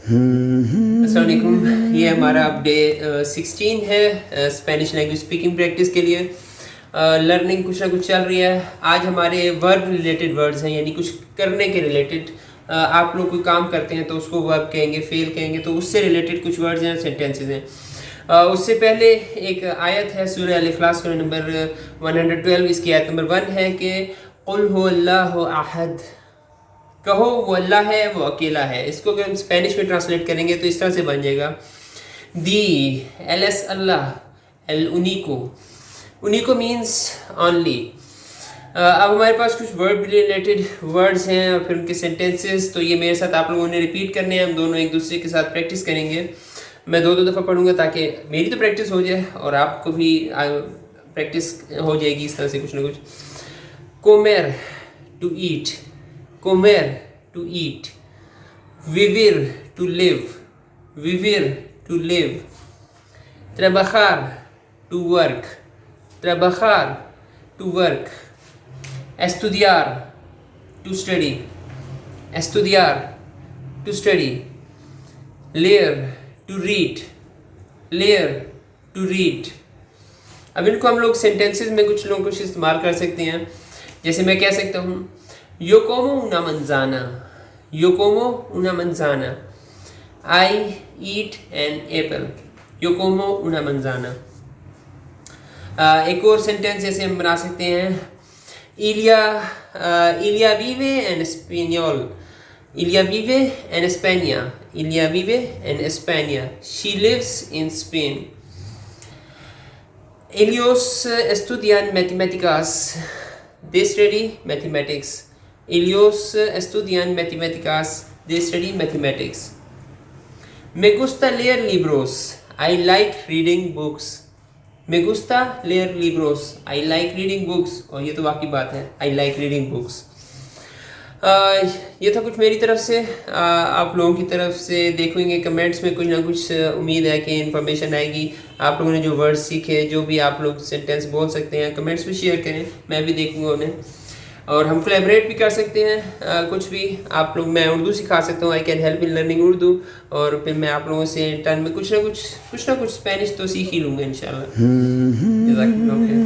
अस्सलाम वालेकुम। ये हमारा अब डे 16 है स्पेनिश लैंग्वेज स्पीकिंग प्रैक्टिस के लिए। लर्निंग कुछ ना कुछ चल रही है। आज हमारे वर्ब रिलेटेड वर्ड्स हैं, यानी कुछ करने के रिलेटेड। आप लोग कोई काम करते हैं तो उसको वर्ब कहेंगे, फेल कहेंगे, तो उससे रिलेटेड कुछ वर्ड्स हैं, सेंटेंसेस हैं। उससे पहले एक आयत है सूरह अल इखलास का नंबर 112, इसकी आयत नंबर 1 है कि कुल हु अल्लाहु अहद, कहो वो अल्लाह है, वो अकेला है। इसको अगर हम स्पेनिश में ट्रांसलेट करेंगे तो इस तरह से बन जाएगा दी एल एस अल्लाह एल उनीको। उनीको मीन्स ओनली। अब हमारे पास कुछ वर्ड रिलेटेड वर्ड्स हैं और फिर उनके सेंटेंसेस। तो ये मेरे साथ आप लोगों ने रिपीट करने हैं, हम दोनों एक दूसरे के साथ प्रैक्टिस करेंगे। मैं दो दफ़ा पढ़ूंगा ताकि मेरी तो प्रैक्टिस हो जाए और आपको भी प्रैक्टिस हो जाएगी इस तरह से कुछ ना कुछ। कोमेर to eat, comer to eat, vivir to live, vivir to live, trabajar to work, trabajar to work, estudiar to study, estudiar to study, leer to read, leer to read। अब इनको हम लोग सेंटेंसेस में कुछ लोग कुछ इस्तेमाल कर सकते हैं। जैसे मैं कह सकता हूँ Yo como una manzana. Yo como una manzana. I eat an apple. Yo como una manzana. एक और सेंटेंस जैसे हम बना सकते हैं Ilia vive en español. Ilia vive en España. Ilia vive en España. She lives in Spain. Ellos estudian matemáticas. They study mathematics. Ellos estudian matemáticas, they study mathematics. Me gusta leer libros, I like reading books. Me gusta leer libros, I like reading books। और ये तो वाकई बात है, I like reading books। ये था कुछ मेरी तरफ से। आप लोगों की तरफ से देखेंगे कमेंट्स में कुछ ना कुछ, उम्मीद है कि इन्फॉर्मेशन आएगी। आप लोगों ने जो वर्ड्स सीखे, जो भी आप लोग सेंटेंस बोल सकते हैं, कमेंट्स में शेयर करें, मैं भी देखूंगा उन्हें। और हम कोलैबोरेट भी कर सकते हैं। कुछ भी आप लोग, मैं उर्दू सिखा सकता हूँ, I can help in learning Urdu. और फिर मैं आप लोगों से टर्न में कुछ ना कुछ स्पेनिश तो सीख ही लूँगा इंशाल्लाह। जज़ाकल्लाह खैर।